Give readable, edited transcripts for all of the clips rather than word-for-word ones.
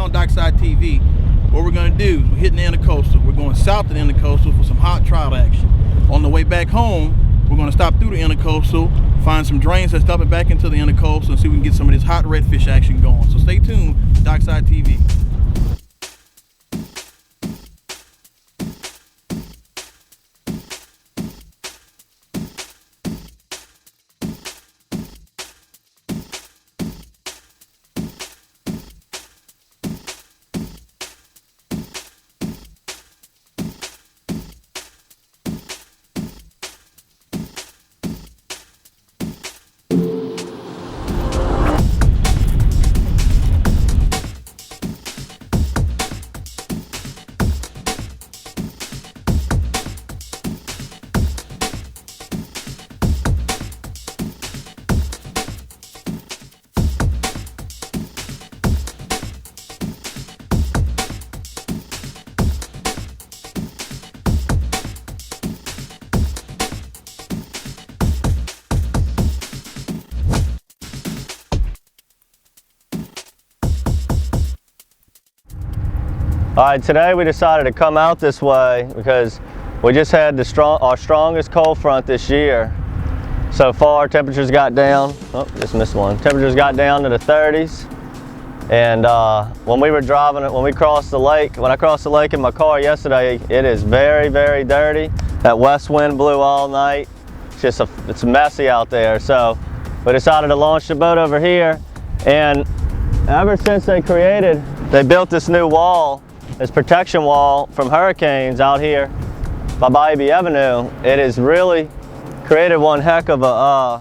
on DockSide TV. What we're going to do, we're hitting the intercoastal. We're going south of the intercoastal for some hot trout action. On the way back home, we're going to stop through the intercoastal, find some drains that's dumping back into the intercoastal, and see if we can get some of this hot redfish action going. So stay tuned to DockSide TV. All right, today we decided to come out this way because we just had our strongest cold front this year. So far, temperatures got down, oh, just missed one. Temperatures got down to the 30s. And when we were driving it, when I crossed the lake in my car yesterday, it is very, very dirty. That west wind blew all night. It's messy out there. So we decided to launch the boat over here. And ever since they built this new wall, this protection wall from hurricanes out here by Bayou Avenue, it has really created one heck of a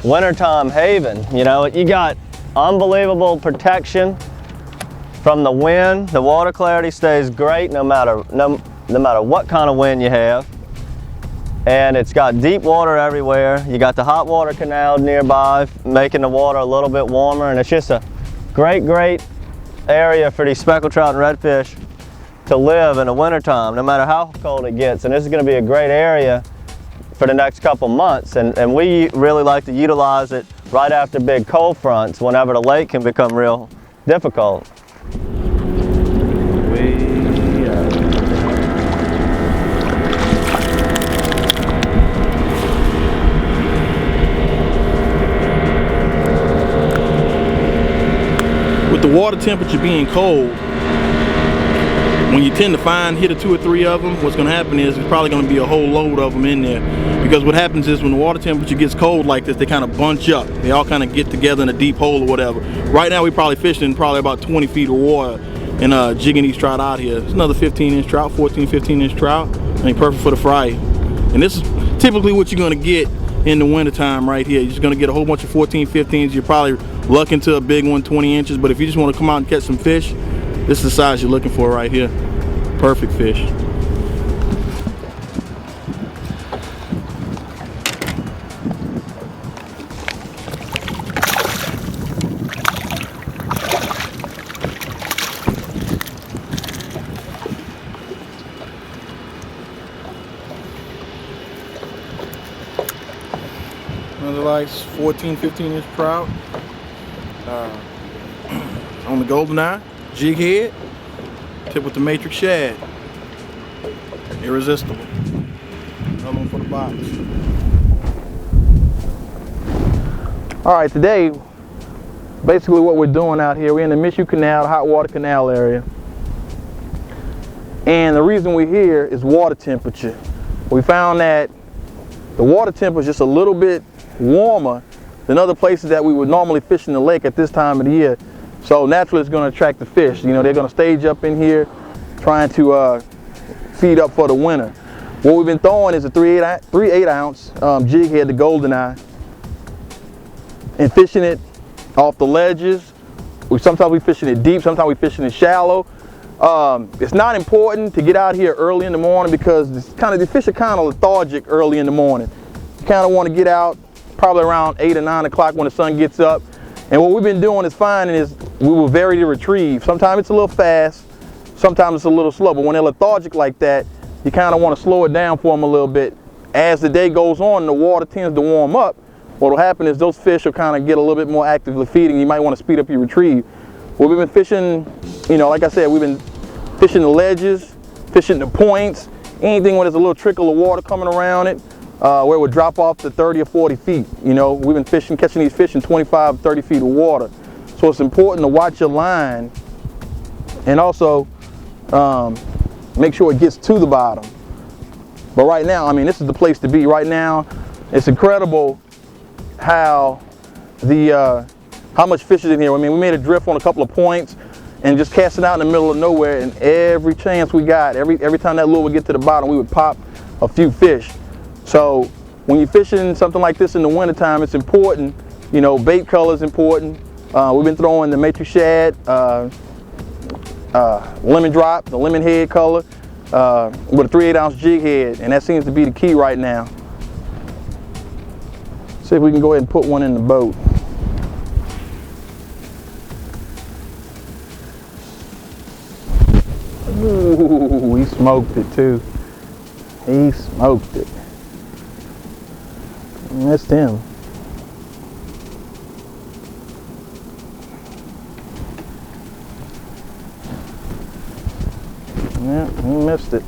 wintertime haven. You know, you got unbelievable protection from the wind. The water clarity stays great no matter what kind of wind you have. And it's got deep water everywhere. You got the hot water canal nearby, making the water a little bit warmer, and it's just a great area for these speckled trout and redfish to live in the wintertime, no matter how cold it gets. And this is going to be a great area for the next couple months. And we really like to utilize it right after big cold fronts, whenever the lake can become real difficult. With the water temperature being cold, when you tend to hit 2 or 3 of them, what's going to happen is there's probably going to be a whole load of them in there. Because what happens is when the water temperature gets cold like this, they kind of bunch up. They all kind of get together in a deep hole or whatever. Right now we're probably fishing about 20 feet of water and jigging these trout out here. It's another 15-inch trout, 14, 15-inch trout. I mean, perfect for the fry. And this is typically what you're going to get in the wintertime right here. You're just going to get a whole bunch of 14, 15s. You're probably luck into a big one, 20 inches, but if you just want to come out and catch some fish, this is the size you're looking for right here. Perfect fish. Another like 14, 15-inch trout. On the golden eye, jig head, tip with the Matrix Shad. Irresistible. Another one for the box. All right, today, basically what we're doing out here, we're in the Mishu Canal, the hot water canal area. And the reason we're here is water temperature. We found that the water temperature is just a little bit warmer than other places that we would normally fish in the lake at this time of the year. So naturally it's going to attract the fish. You know, they're going to stage up in here trying to feed up for the winter. What we've been throwing is a 3/8 ounce jig head, the golden eye, and fishing it off the ledges. Sometimes we're fishing it deep, sometimes we're fishing it shallow. It's not important to get out here early in the morning because the fish are kind of lethargic early in the morning. You kind of want to get out probably around 8 or 9 o'clock when the sun gets up. And what we've been doing is finding is we will vary the retrieve. Sometimes it's a little fast, sometimes it's a little slow, but when they're lethargic like that, you kind of want to slow it down for them a little bit. As the day goes on and the water tends to warm up, what will happen is those fish will kind of get a little bit more actively feeding. You might want to speed up your retrieve. Well, we've been fishing, you know, like I said, we've been fishing the ledges, fishing the points, anything where there's a little trickle of water coming around it, where it would drop off to 30 or 40 feet. You know, we've been fishing, catching these fish in 25, 30 feet of water. So it's important to watch your line and also make sure it gets to the bottom. But right now, I mean, this is the place to be. Right now, it's incredible how much fish is in here. I mean, we made a drift on a couple of points and just casting out in the middle of nowhere, and every chance we got, every time that lure would get to the bottom, we would pop a few fish. So when you're fishing something like this in the wintertime, it's important, you know, bait color is important. We've been throwing the Matrix Shad, lemon drop, the lemon head color, with a 3/8-ounce jig head, and that seems to be the key right now. See if we can go ahead and put one in the boat. Ooh, he smoked it too. He smoked it. Missed him. Yeah, he missed it.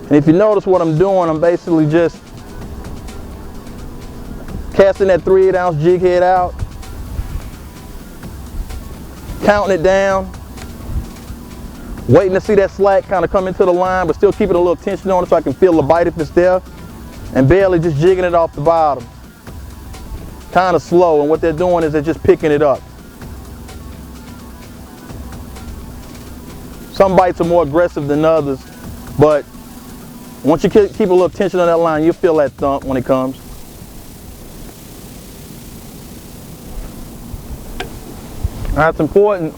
And if you notice what I'm doing, I'm basically just casting that 3/8-ounce jig head out, counting it down, waiting to see that slack kind of come into the line, but still keeping a little tension on it so I can feel the bite if it's there, and barely just jigging it off the bottom. Kind of slow, and what they're doing is they're just picking it up. Some bites are more aggressive than others, but once you keep a little tension on that line, you'll feel that thump when it comes. That's important.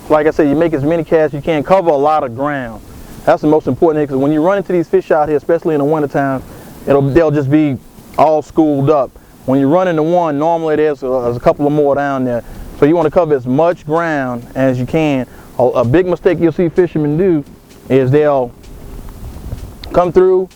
Like I said, you make as many casts as you can, cover a lot of ground. That's the most important thing, because when you run into these fish out here, especially in the wintertime, they'll just be all schooled up. When you run into one, normally there's a couple of more down there. So you want to cover as much ground as you can. A big mistake you'll see fishermen do is they'll come through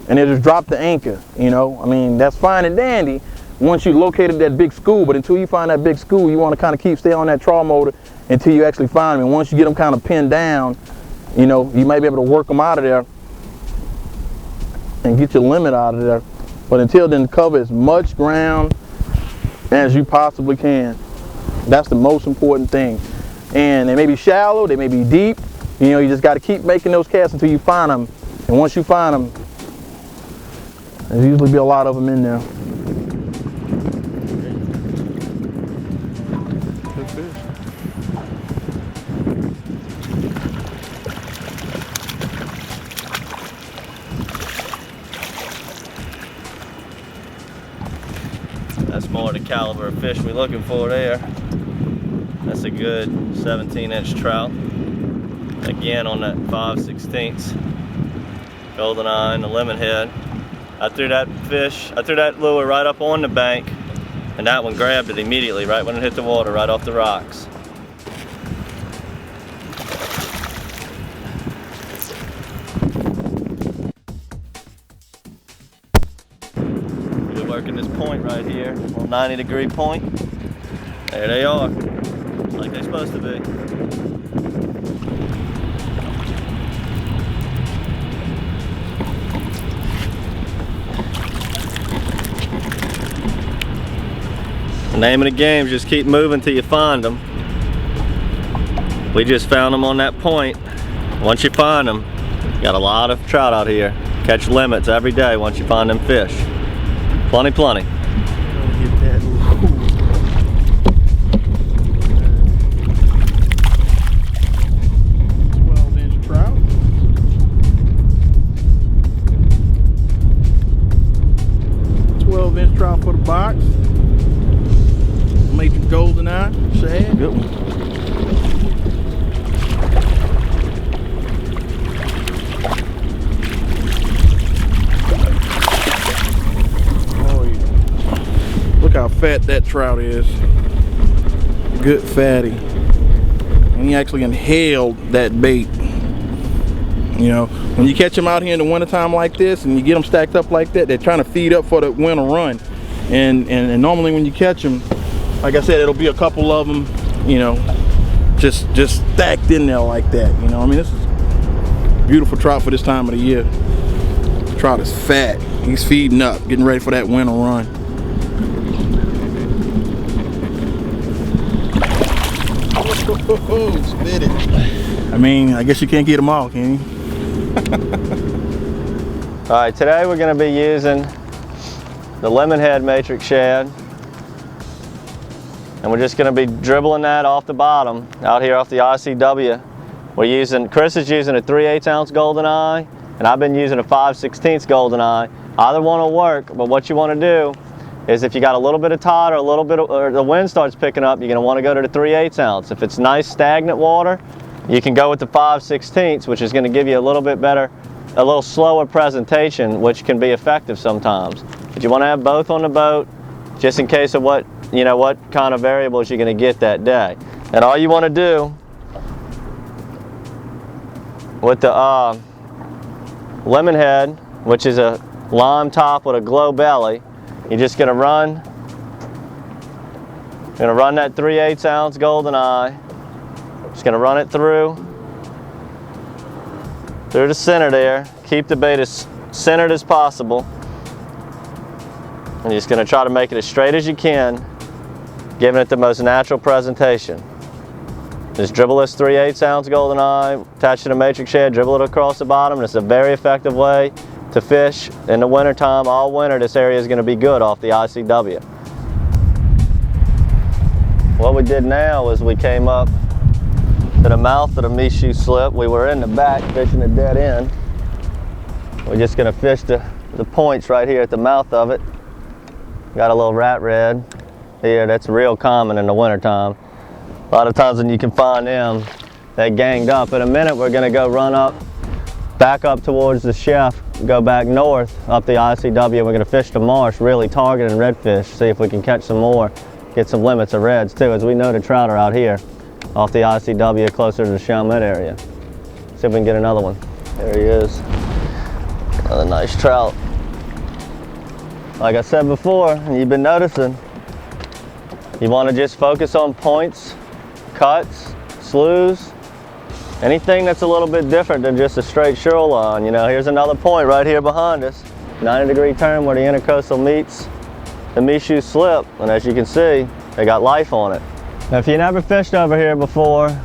and they'll just drop the anchor. You know, I mean, that's fine and dandy once you located that big school, but until you find that big school, you want to kind of stay on that trawl motor until you actually find them. And once you get them kind of pinned down, you know, you might be able to work them out of there and get your limit out of there. But until then, cover as much ground as you possibly can. That's the most important thing. And they may be shallow, they may be deep. You know, you just got to keep making those casts until you find them. And once you find them, there's usually be a lot of them in there. Good fish. That's more the caliber of fish we're looking for there. That's a good 17-inch trout. Again on that 5/16 golden eye and the lemon head. I threw that lure right up on the bank, and that one grabbed it immediately right when it hit the water, right off the rocks. We're working this point right here, a little 90-degree point. There they are, like they're supposed to be. The name of the game is just keep moving till you find them. We just found them on that point. Once you find them, you got a lot of trout out here. Catch limits every day once you find them fish. Plenty, plenty. Get that 12-inch trout. Trout for the box. Matrix Golden eye, Shad. Good one. Oh yeah. Look how fat that trout is. Good fatty. And he actually inhaled that bait. You know, when you catch them out here in the wintertime like this and you get them stacked up like that, they're trying to feed up for the winter run. And normally when you catch them, like I said, it'll be a couple of them, you know, just stacked in there like that. You know, I mean, this is beautiful trout for this time of the year. Trout is fat. He's feeding up, getting ready for that winter run. Spit it. I mean, I guess you can't get them all, can you? All right, today we're going to be using the Lemonhead Matrix Shad, and we're just going to be dribbling that off the bottom out here off the ICW. Chris is using a 3/8 ounce golden eye, and I've been using a 5/16 golden eye. Either one will work, but what you want to do is if you got a little bit of tide or the wind starts picking up, you're going to want to go to the 3/8 ounce. If it's nice stagnant water, you can go with the 5/16, which is going to give you a little bit better, a little slower presentation, which can be effective sometimes. But you want to have both on the boat, just in case of what kind of variables you're going to get that day. And all you want to do with the Lemonhead, which is a lime top with a glow belly, you're just going to run that 3/8 ounce golden eye. Just going to run it through the center there. Keep the bait as centered as possible. And you're just going to try to make it as straight as you can, giving it the most natural presentation. Just dribble this 3/8 ounce golden eye, attach it to a Matrix Shad, dribble it across the bottom, and it's a very effective way to fish in the wintertime. All winter, this area is going to be good off the ICW. What we did now is we came up to the mouth of the Mishu slip. We were in the back fishing a dead end. We're just going to fish the points right here at the mouth of it. Got a little rat red here. That's real common in the wintertime. A lot of times when you can find them, they ganged up. In a minute we're going to go back up towards the chef, go back north up the ICW. We're going to fish the marsh, really targeting redfish, see if we can catch some more, get some limits of reds too, as we know the trout are out here off the ICW closer to the Chalmette area. See if we can get another one. There he is. Another nice trout. Like I said before, and you've been noticing, you want to just focus on points, cuts, sloughs, anything that's a little bit different than just a straight shoreline. You know, here's another point right here behind us. 90-degree turn where the intercoastal meets the Mishu slip, and as you can see, they got life on it. Now, if you never fished over here before,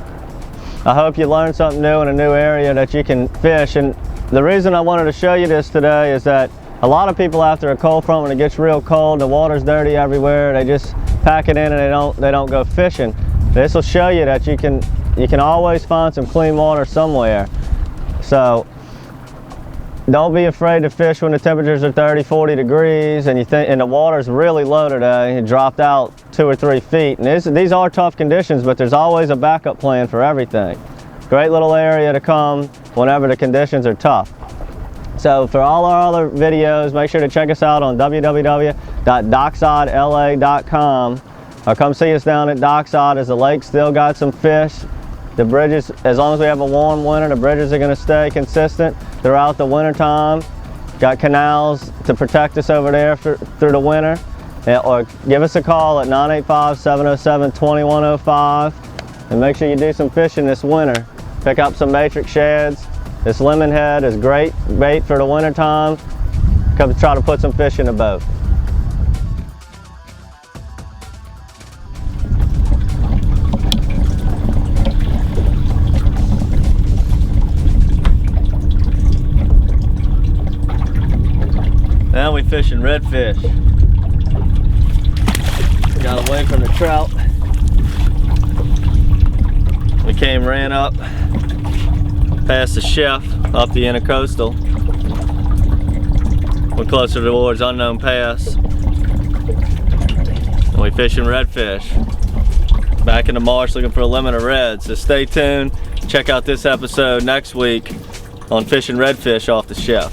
I hope you learned something new in a new area that you can fish. And the reason I wanted to show you this today is that a lot of people after a cold front, when it gets real cold, the water's dirty everywhere, they just pack it in and they don't go fishing. This will show you that you can always find some clean water somewhere. So don't be afraid to fish when the temperatures are 30, 40 degrees and the water's really low today. It dropped out 2 or 3 feet. And these are tough conditions, but there's always a backup plan for everything. Great little area to come whenever the conditions are tough. So for all our other videos, make sure to check us out on www.docksidela.com, or come see us down at Dockside, as the lake still got some fish. The bridges, as long as we have a warm winter, the bridges are going to stay consistent throughout the winter time. Got canals to protect us over there through the winter. Or give us a call at 985-707-2105 and make sure you do some fishing this winter. Pick up some Matrix Shads. This Lemonhead is great bait for the winter time. Come try to put some fish in the boat. Now we fishing redfish. Got away from the trout. We ran up past the chef up the intercoastal. We're closer towards Unknown Pass. And we fishing redfish. Back in the marsh looking for a limit of reds. So stay tuned. Check out this episode next week on fishing redfish off the chef.